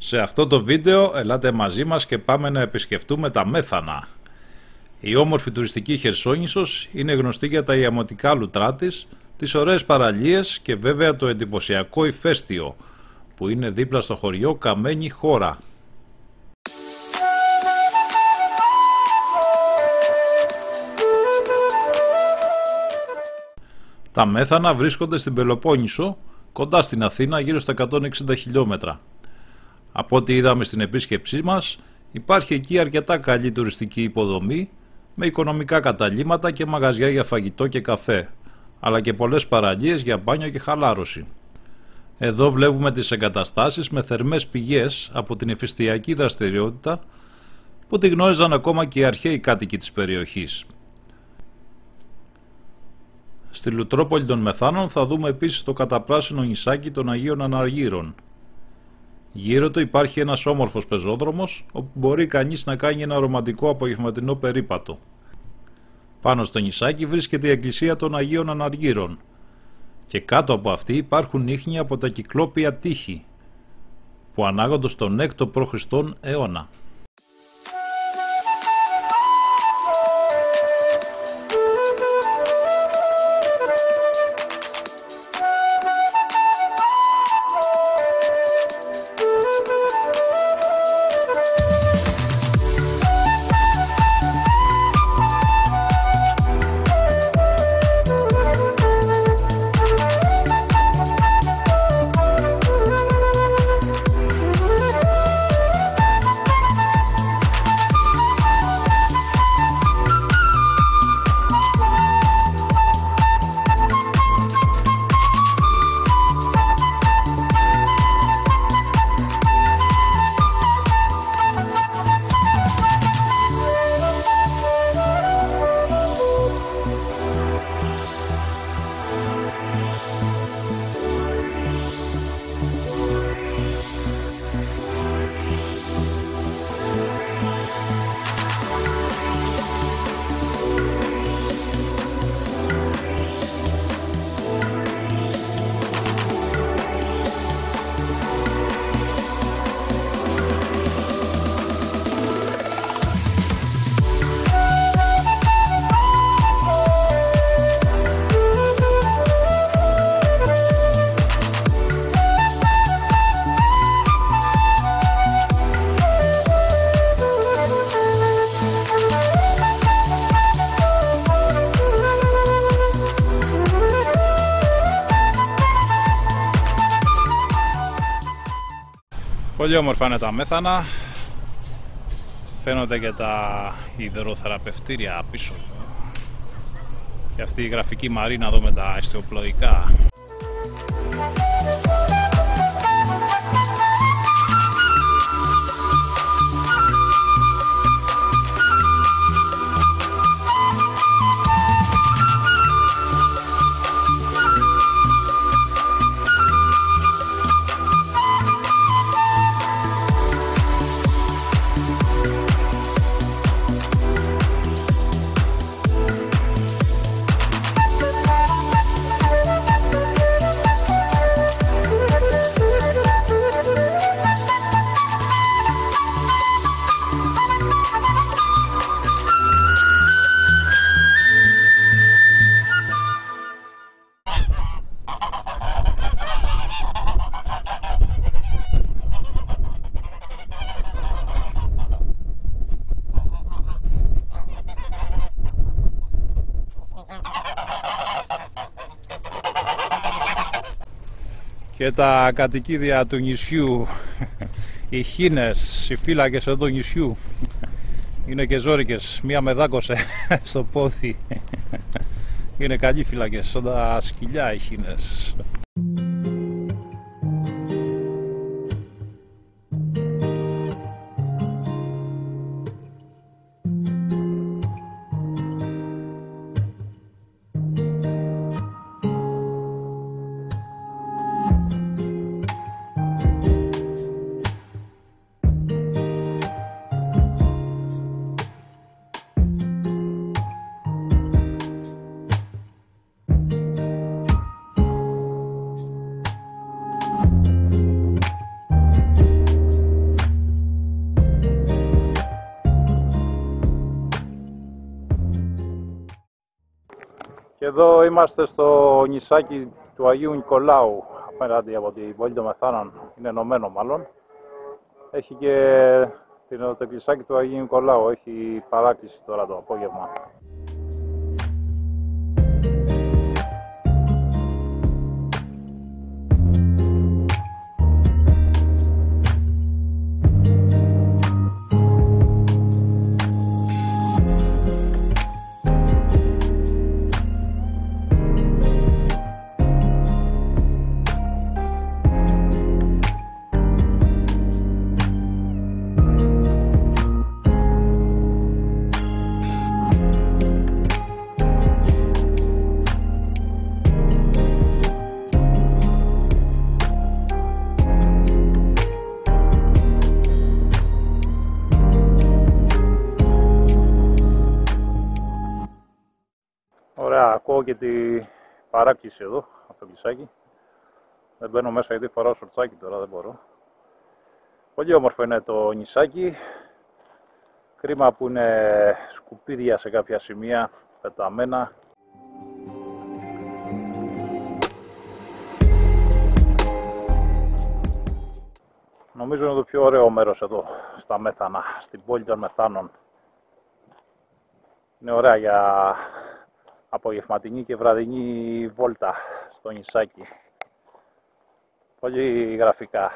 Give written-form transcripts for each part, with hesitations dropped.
Σε αυτό το βίντεο ελάτε μαζί μας και πάμε να επισκεφτούμε τα Μέθανα. Η όμορφη τουριστική Χερσόνησος είναι γνωστή για τα ιαμωτικά λουτρά της, τις ωραίες παραλίες και βέβαια το εντυπωσιακό ηφαίστειο που είναι δίπλα στο χωριό Καμένη Χώρα. Τα Μέθανα βρίσκονται στην Πελοπόννησο, κοντά στην Αθήνα, γύρω στα 160 χιλιόμετρα. Από ό,τι είδαμε στην επίσκεψή μας, υπάρχει εκεί αρκετά καλή τουριστική υποδομή, με οικονομικά καταλύματα και μαγαζιά για φαγητό και καφέ, αλλά και πολλές παραλίες για μπάνιο και χαλάρωση. Εδώ βλέπουμε τις εγκαταστάσεις με θερμές πηγές από την ηφαιστειακή δραστηριότητα που τη γνώριζαν ακόμα και οι αρχαίοι κάτοικοι της περιοχής. Στη Λουτρόπολη των Μεθάνων θα δούμε επίσης το καταπράσινο νησάκι των Αγίων Αναργύρων. Γύρω του υπάρχει ένας όμορφος πεζόδρομος όπου μπορεί κανείς να κάνει ένα ρομαντικό απογευματινό περίπατο. Πάνω στο νησάκι βρίσκεται η εκκλησία των Αγίων Αναργύρων και κάτω από αυτή υπάρχουν ίχνη από τα κυκλόπια τείχη που ανάγονται στον 6ο π.Χ. αιώνα. Πολύ όμορφα είναι τα Μέθανα, φαίνονται και τα υδροθεραπευτήρια πίσω και αυτή η γραφική μαρίνα εδώ με τα ιστιοπλοϊκά. Και τα κατοικίδια του νησιού, οι χήνες, οι φύλακες εδώ του νησιού είναι και ζόρικες. Μία με δάκωσε στο πόδι. Είναι καλοί φύλακες, σαν τα σκυλιά οι χήνες. Και εδώ είμαστε στο νησάκι του Αγίου Νικολάου, απέναντι από την πόλη των Μεθάνων, είναι ενωμένο μάλλον. Έχει και το εκκλησάκι του Αγίου Νικολάου, έχει παράκληση τώρα το απόγευμα. Ωραία, ακούω και τη παράκληση εδώ από το κλεισάκι. Δεν μπαίνω μέσα γιατί φοράω σορτσάκι τώρα, δεν μπορώ. Πολύ όμορφο είναι το νησάκι. Κρίμα που είναι σκουπίδια σε κάποια σημεία, πεταμένα. Νομίζω είναι το πιο ωραίο μέρος εδώ, στα Μέθανα, στην πόλη των Μεθάνων. Είναι ωραία για απογευματινή και βραδινή βόλτα στο νησάκι. Πολύ γραφικά.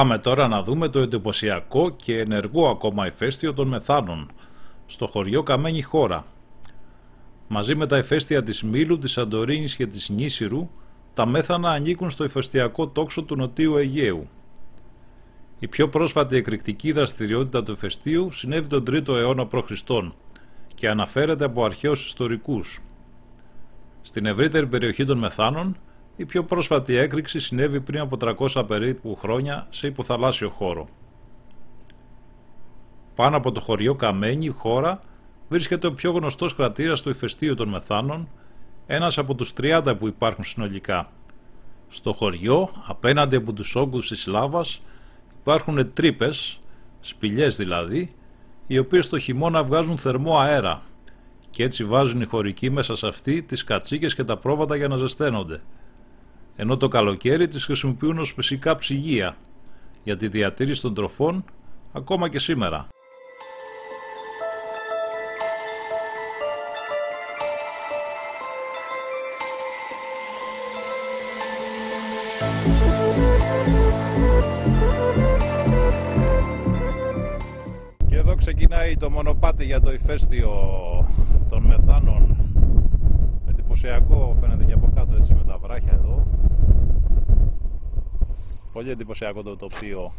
Πάμε τώρα να δούμε το εντυπωσιακό και ενεργό ακόμα ηφαίστειο των Μεθάνων, στο χωριό Καμένη Χώρα. Μαζί με τα ηφαίστεια της Μήλου, της Σαντορίνης και της Νήσιρου, τα Μέθανα ανήκουν στο ηφαιστειακό τόξο του Νοτίου Αιγαίου. Η πιο πρόσφατη εκρηκτική δραστηριότητα του ηφαιστείου συνέβη τον 3ο αιώνα π.Χ. και αναφέρεται από αρχαίους ιστορικούς. Στην ευρύτερη περιοχή των Μεθάνων, η πιο πρόσφατη έκρηξη συνέβη πριν από 300 περίπου χρόνια σε υποθαλάσσιο χώρο. Πάνω από το χωριό Καμένη Χώρα βρίσκεται ο πιο γνωστός κρατήρας του ηφαιστείου των Μεθάνων, ένας από τους 30 που υπάρχουν συνολικά. Στο χωριό, απέναντι από τους όγκους της λάβας, υπάρχουν τρύπες, σπηλιές δηλαδή, οι οποίες το χειμώνα βγάζουν θερμό αέρα και έτσι βάζουν οι χωρικοί μέσα σε αυτή τις κατσίκες και τα πρόβατα για να ζεσταίνονται, ενώ το καλοκαίρι τις χρησιμοποιούν ως φυσικά ψυγεία για τη διατήρηση των τροφών ακόμα και σήμερα. Και εδώ ξεκινάει το μονοπάτι για το ηφαίστειο των Μεθάνων. Εντυπωσιακό φαίνεται και από κάτω, έτσι, με τα βράχια εδώ. Πολύ εντυπωσιακό το τοπίο.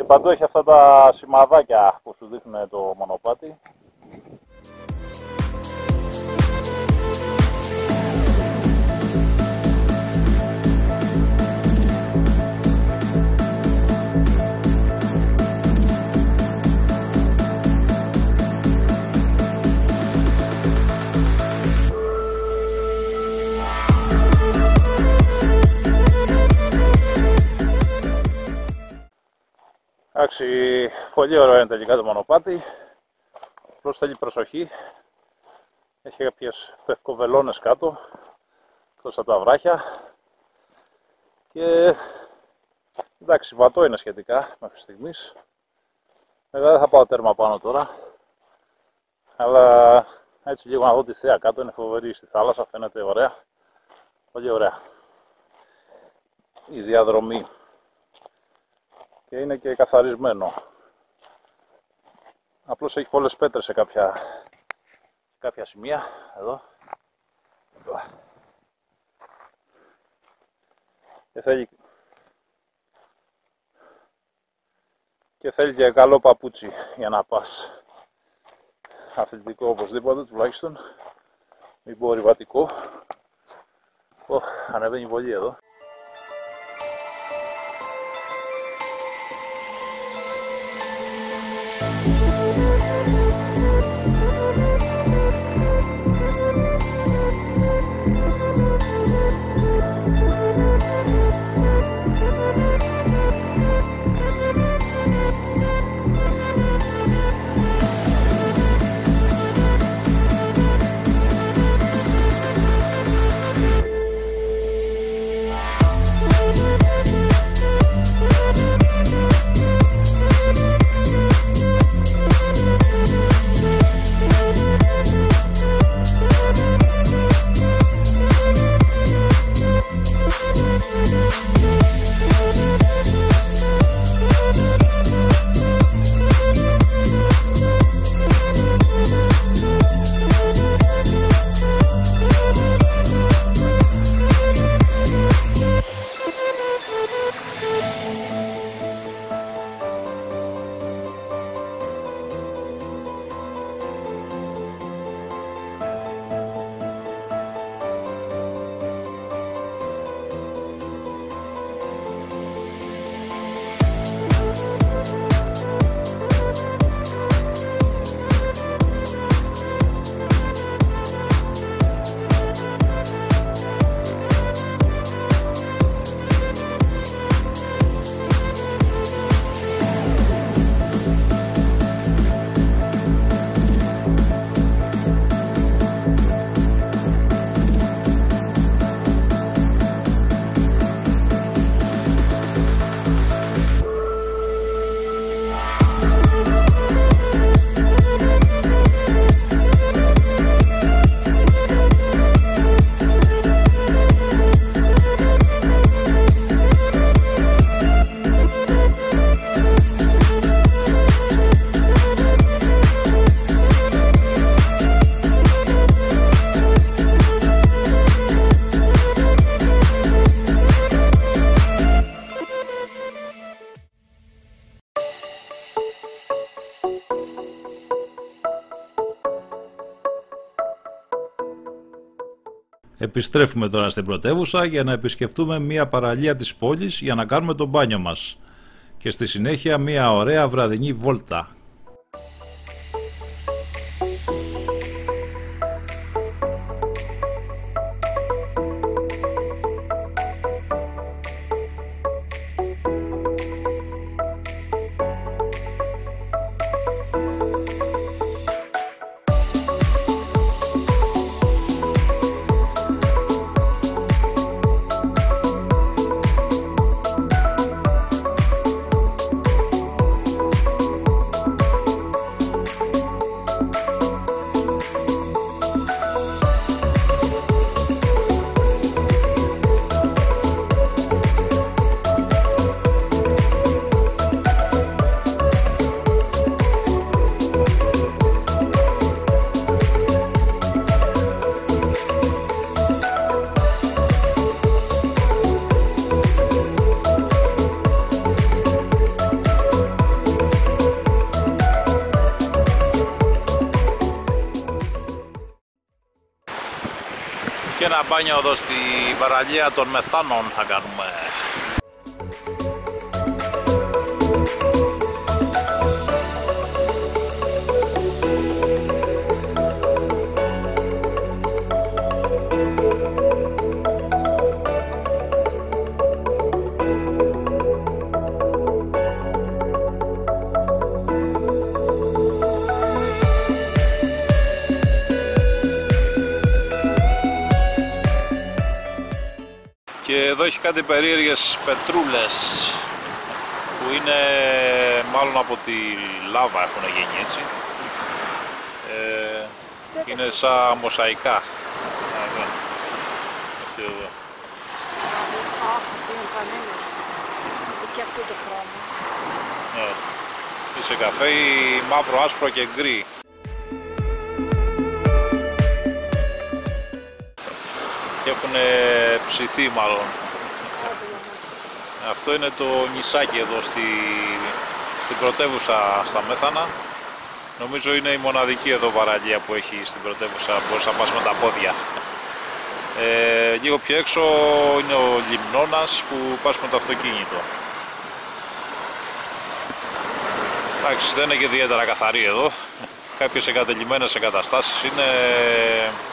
παντού έχει αυτά τα σημαδάκια που σου δείχνουν το μονοπάτι. Εντάξει, πολύ ωραίο είναι τελικά το μονοπάτι, απλώς θέλει προσοχή, έχει κάποιες πευκοβελώνες κάτω, εκτός από τα βράχια και εντάξει, βατό είναι σχετικά μέχρι στιγμής. Εγώ δεν θα πάω τέρμα πάνω τώρα, αλλά έτσι λίγο να δω τη θέα κάτω, είναι φοβερή στη θάλασσα, φαίνεται ωραία, πολύ ωραία η διαδρομή. Και είναι και καθαρισμένο. Απλώς έχει πολλές πέτρες σε κάποια σημεία. Εδώ. Και θέλει και καλό παπούτσι για να πας. Αθλητικό οπωσδήποτε τουλάχιστον. Μην πω ρηβατικό. Ανεβαίνει πολύ εδώ. Επιστρέφουμε τώρα στην πρωτεύουσα για να επισκεφτούμε μια παραλία της πόλης για να κάνουμε το μπάνιο μας και στη συνέχεια μια ωραία βραδινή βόλτα. Και ένα μπάνιο εδώ στη παραλία των Μεθάνων θα κάνουμε. Και εδώ έχει κάτι περίεργες πετρούλες που είναι μάλλον από τη λάβα έχουν γίνει έτσι. Είναι σαν μοσαϊκά. Αυτή εδώ. Αυτή είναι πανέμορφη. Και αυτό το χρώμα. Ναι. Είσαι καφέ μαύρο, άσπρο και γκρι. Και έχουν ψηθεί μάλλον. Αυτό είναι το νησάκι εδώ στην πρωτεύουσα στα Μέθανα. Νομίζω είναι η μοναδική εδώ παραλία που έχει στην πρωτεύουσα, μπορείς να πας με τα πόδια. Λίγο πιο έξω είναι ο Λιμνώνας που πας με το αυτοκίνητο. Εντάξει, δεν είναι και ιδιαίτερα καθαρή εδώ. Κάποιες εγκατελειμμένες εγκαταστάσεις είναι,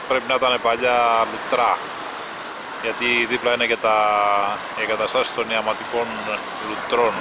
πρέπει να ήταν παλιά λουτρά. Γιατί δίπλα είναι και οι εγκαταστάσεις των ιαματικών λουτρών.